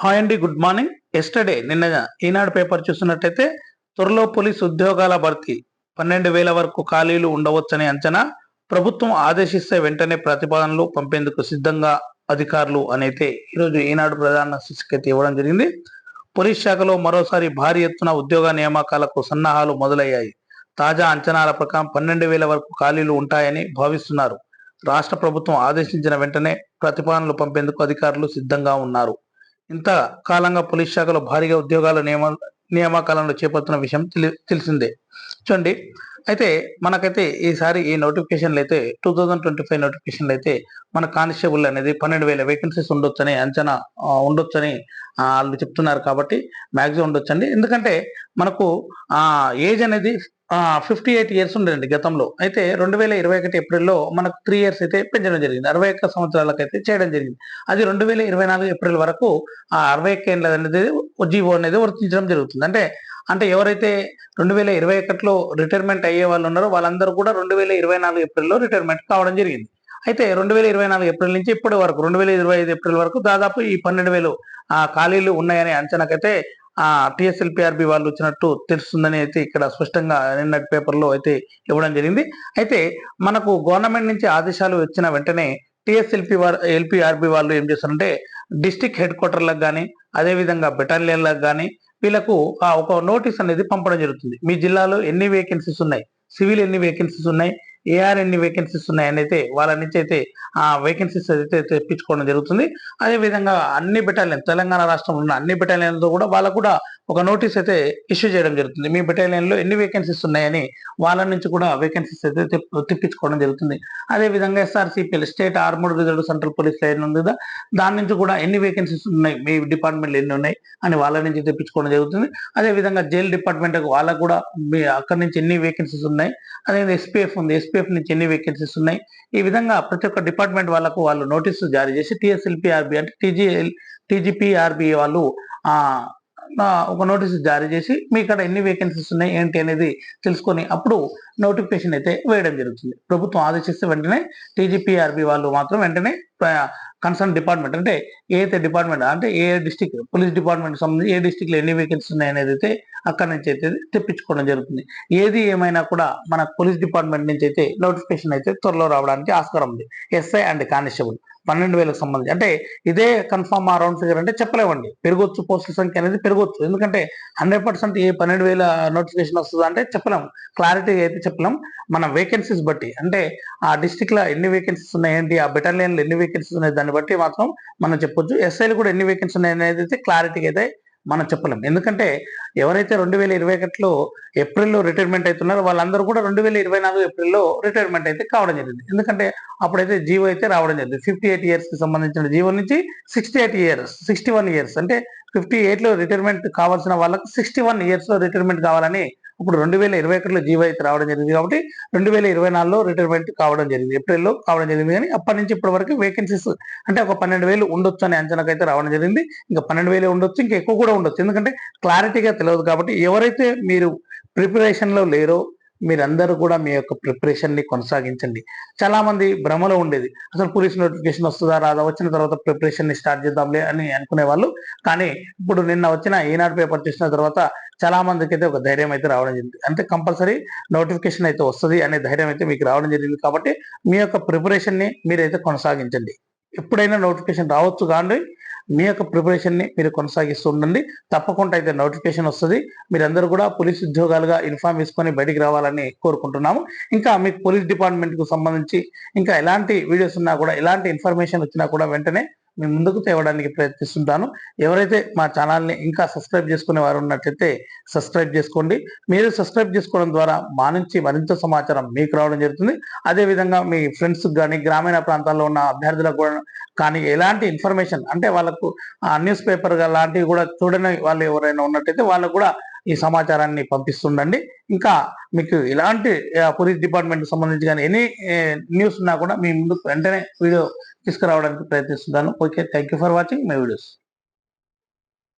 Hi అండి, good morning. Yesterday నిన్న ఈనాడు paper చూస్తున్నట్టయితే త్వరలో పోలీసు ఉద్యోగాల భర్తీ 12,000 వరకు ఖాళీలు ఉండవచ్చని అంచనా. ప్రభుత్వం ఆదేశిస్తే వెంటనే ప్రతిపాదనలు పంపేందుకు సిద్ధంగా అధికారులు అనైతే ఈరోజు ఈనాడు ప్రధాన శీర్షిక ఇవ్వడం జరిగింది. పోలీస్ శాఖలో మరోసారి భారీ ఎత్తున ఉద్యోగ నియామకాలకు సన్నాహాలు మొదలయ్యాయి. తాజా అంచనాల ప్రకారం 12,000 వరకు ఖాళీలు ఉంటాయని భావిస్తున్నారు. రాష్ట్ర ప్రభుత్వం ఆదేశించిన వెంటనే ప్రతిపాదనలు పంపేందుకు అధికారులు సిద్ధంగా ఉన్నారు. ఇంత కాలంగా పోలీస్ శాఖలో భారీగా ఉద్యోగాల నియామకాలను చేపడుతున్న విషయం తెలిసిందే. చూడండి, అయితే మనకైతే ఈసారి ఈ నోటిఫికేషన్లు అయితే 2025 నోటిఫికేషన్లు అయితే మన కానిస్టేబుల్ అనేది 12,000 వేకెన్సీస్ ఉండొచ్చని అంచనా ఉండొచ్చని వాళ్ళు చెప్తున్నారు. కాబట్టి మ్యాక్సిమం ఉండొచ్చండి. ఎందుకంటే మనకు ఏజ్ అనేది 58 ఇయర్స్ ఉండేదండి గతంలో. అయితే 2021 ఏప్రిల్లో మనకు 3 ఇయర్స్ అయితే పెంచడం జరిగింది. 61 సంవత్సరాలకైతే చేయడం జరిగింది. అది 2024 ఏప్రిల్ వరకు ఆ 61 ఏళ్ళ అనేది జీవో అనేది వర్తించడం జరుగుతుంది. అంటే అంటే ఎవరైతే 2021లో రిటైర్మెంట్ అయ్యే వాళ్ళు ఉన్నారో వాళ్ళందరూ కూడా 2024 ఏప్రిల్లో రిటైర్మెంట్ కావడం జరిగింది. అయితే 2024 ఏప్రిల్ నుంచి ఇప్పటి వరకు 2025 ఏప్రిల్ వరకు దాదాపు ఈ 12,000 ఖాళీలు ఉన్నాయనే అంచనాకైతే టిఎస్ఎల్పిఆర్బి వాళ్ళు వచ్చినట్టు తెలుస్తుందని అయితే ఇక్కడ స్పష్టంగా నిన్నటి పేపర్లో అయితే ఇవ్వడం జరిగింది. అయితే మనకు గవర్నమెంట్ నుంచి ఆదేశాలు వచ్చిన వెంటనే ఎల్పిఆర్బి వాళ్ళు ఏం చేస్తారంటే డిస్టిక్ హెడ్ క్వార్టర్లకు కానీ అదేవిధంగా బెటాలియన్లకు కానీ వీళ్ళకు ఒక నోటీస్ అనేది పంపడం జరుగుతుంది. మీ జిల్లాలో ఎన్ని వేకెన్సీస్ ఉన్నాయి, సివిల్ ఎన్ని వేకెన్సీస్ ఉన్నాయి, ఏఆర్ ఎన్ని వేకెన్సీస్ ఉన్నాయని అయితే వాళ్ళ నుంచి అయితే వేకెన్సీస్ అయితే తెప్పించుకోవడం జరుగుతుంది. అదేవిధంగా అన్ని బెటాలియన్ తెలంగాణ రాష్ట్రంలో ఉన్న అన్ని బెటాలియన్లతో కూడా వాళ్ళకు కూడా ఒక నోటీస్ అయితే ఇష్యూ చేయడం జరుగుతుంది. మీ బెటాలియన్లో ఎన్ని వేకెన్సీస్ ఉన్నాయని వాళ్ళ నుంచి కూడా వేకెన్సీస్ అయితే తెప్పించుకోవడం జరుగుతుంది. అదేవిధంగా ఎస్ఆర్సిపిఎల్ state armed reserve central police line ఉంది కదా, దాని నుంచి కూడా ఎన్ని వేకెన్సీస్ ఉన్నాయి, మీ డిపార్ట్మెంట్లో ఎన్ని ఉన్నాయి అని వాళ్ళ నుంచి తెప్పించుకోవడం జరుగుతుంది. అదేవిధంగా జైల్ డిపార్ట్మెంట్ వాళ్ళకు కూడా మీ అక్కడి నుంచి ఎన్ని వేకెన్సీస్ ఉన్నాయి, అదేవిధంగా ఎస్పీఎఫ్ ఉంది, ఎస్పీఎఫ్ నుంచి ఎన్ని వేకెన్సీస్ ఉన్నాయి, ఈ విధంగా ప్రతి ఒక్క డిపార్ట్మెంట్ వాళ్ళకు వాళ్ళు నోటీసులు జారీ చేసి టిఎస్ఎల్పిఆర్బి అంటే టీజీపీఆర్బి వాళ్ళు ఒక నోటీసు జారీ చేసి మీ ఇక్కడ ఎన్ని వేకెన్సీస్ ఉన్నాయి ఏంటి అనేది తెలుసుకొని అప్పుడు నోటిఫికేషన్ అయితే వేయడం జరుగుతుంది. ప్రభుత్వం ఆదేశిస్తే వెంటనే టీజీపీఆర్బి వాళ్ళు మాత్రం వెంటనే కన్సర్న్ డిపార్ట్మెంట్ అంటే ఏదైతే డిపార్ట్మెంట్ అంటే ఏ డిస్టిక్ పోలీస్ డిపార్ట్మెంట్ సంబంధించి ఏ డిస్టిక్ లో ఎన్ని వేకెన్సీ ఉన్నాయి అనేది అయితే అక్కడి నుంచి అయితే తెప్పించుకోవడం జరుగుతుంది. ఏది ఏమైనా కూడా మన పోలీస్ డిపార్ట్మెంట్ నుంచి అయితే నోటిఫికేషన్ అయితే త్వరలో రావడానికి ఆస్కారం ఉంది. ఎస్ఐ అండ్ కానిస్టేబుల్ 12,000కు సంబంధించి అంటే ఇదే కన్ఫర్మ్ రౌండ్ ఫిగర్ అంటే చెప్పలేమండి. పెరగొచ్చు, పోస్టుల సంఖ్య అనేది పెరగొచ్చు. ఎందుకంటే 100% ఏ 12,000 నోటిఫికేషన్ వస్తుందా అంటే చెప్పలేము, క్లారిటీ అయితే చెప్పలేం. మన వేకెన్సీస్ బట్టి అంటే ఆ డిస్టిక్ లో ఎన్ని వేకెన్సీస్ ఉన్నాయి ఏంటి, ఆ బెటాలియన్ లో ఎన్ని వేకెన్సీస్ ఉన్నాయి దాన్ని బట్టి మాత్రం మనం చెప్పొచ్చు. ఎస్ఐలు కూడా ఎన్ని వేకెన్సీ ఉన్నాయి అనేది అయితే క్లారిటీగా అయితే మనం చెప్పలేం. ఎందుకంటే ఎవరైతే 2021లో ఏప్రిల్లో రిటైర్మెంట్ అవుతున్నారో వాళ్ళందరూ కూడా 2024 ఏప్రిల్లో రిటైర్మెంట్ అయితే కావడం జరిగింది. ఎందుకంటే అప్పుడైతే జీవో అయితే రావడం జరిగింది. 58 ఇయర్స్ కి సంబంధించిన జీవో నుంచి 61 ఇయర్స్ అంటే 58లో రిటైర్మెంట్ కావాల్సిన వాళ్ళకు 61 ఇయర్స్ లో రిటైర్మెంట్ కావాలని ఇప్పుడు 2021లో జీవో అయితే రావడం జరిగింది. కాబట్టి 2024లో రిటైర్మెంట్ కావడం జరిగింది, ఏప్రిల్లో కావడం జరిగింది. కానీ అప్పటి నుంచి ఇప్పటి వరకు వేకెన్సీస్ అంటే ఒక 12,000 ఉండొచ్చు అనే అంచనాకైతే రావడం జరిగింది. ఇంకా 12,000 ఉండొచ్చు, ఇంకా ఎక్కువ కూడా ఉండొచ్చు. ఎందుకంటే క్లారిటీగా తెలియదు. కాబట్టి ఎవరైతే మీరు ప్రిపరేషన్ లో లేరో మీరందరూ కూడా మీ యొక్క ప్రిపరేషన్ ని కొనసాగించండి. చాలా మంది భ్రమలో ఉండేది, అసలు పోలీస్ నోటిఫికేషన్ వస్తుందా రాదా, వచ్చిన తర్వాత ప్రిపరేషన్ ని స్టార్ట్ చేద్దాంలే అని అనుకునే వాళ్ళు. కానీ ఇప్పుడు నిన్న వచ్చిన ఈనాడు పేపర్ చూసిన తర్వాత చాలా మందికి అయితే ఒక ధైర్యం అయితే రావడం జరిగింది. అంటే కంపల్సరీ నోటిఫికేషన్ అయితే వస్తుంది అనే ధైర్యం అయితే మీకు రావడం జరిగింది. కాబట్టి మీ యొక్క ప్రిపరేషన్ ని మీరైతే కొనసాగించండి. ఎప్పుడైనా నోటిఫికేషన్ రావచ్చు కానీ మీ యొక్క ప్రిపరేషన్ ని మీరు కొనసాగిస్తూ ఉండండి. తప్పకుండా అయితే నోటిఫికేషన్ వస్తుంది. మీరందరూ కూడా పోలీస్ ఉద్యోగాలుగా ఇన్ఫార్మ్ చేసుకొని బయటికి రావాలని కోరుకుంటున్నాము. ఇంకా మీకు పోలీస్ డిపార్ట్మెంట్ కు సంబంధించి ఇంకా ఎలాంటి వీడియోస్ ఉన్నా కూడా, ఎలాంటి ఇన్ఫర్మేషన్ వచ్చినా కూడా వెంటనే మీ ముందుకు తేవడానికి ప్రయత్నిస్తుంటాను. ఎవరైతే మా ఛానల్ని ఇంకా సబ్స్క్రైబ్ చేసుకునే వారు ఉన్నట్లయితే సబ్స్క్రైబ్ చేసుకోండి. మీరు సబ్స్క్రైబ్ చేసుకోవడం ద్వారా మా నుంచి మరింత సమాచారం మీకు రావడం జరుగుతుంది. అదేవిధంగా మీ ఫ్రెండ్స్ కానీ గ్రామీణ ప్రాంతాల్లో ఉన్న అభ్యర్థులకు కూడా కానీ ఎలాంటి ఇన్ఫర్మేషన్ అంటే వాళ్ళకు న్యూస్ పేపర్ లాంటివి కూడా చూడని వాళ్ళు ఎవరైనా ఉన్నట్టయితే వాళ్ళకు కూడా ఈ సమాచారాన్ని పంపిస్తుండండి. ఇంకా మీకు ఇలాంటి పోలీస్ డిపార్ట్మెంట్ సంబంధించి కానీ ఎనీ న్యూస్ ఉన్నా కూడా మీ ముందుకు వెంటనే వీడియో తీసుకురావడానికి ప్రయత్నిస్తున్నాను. Okay, thank you for watching my videos.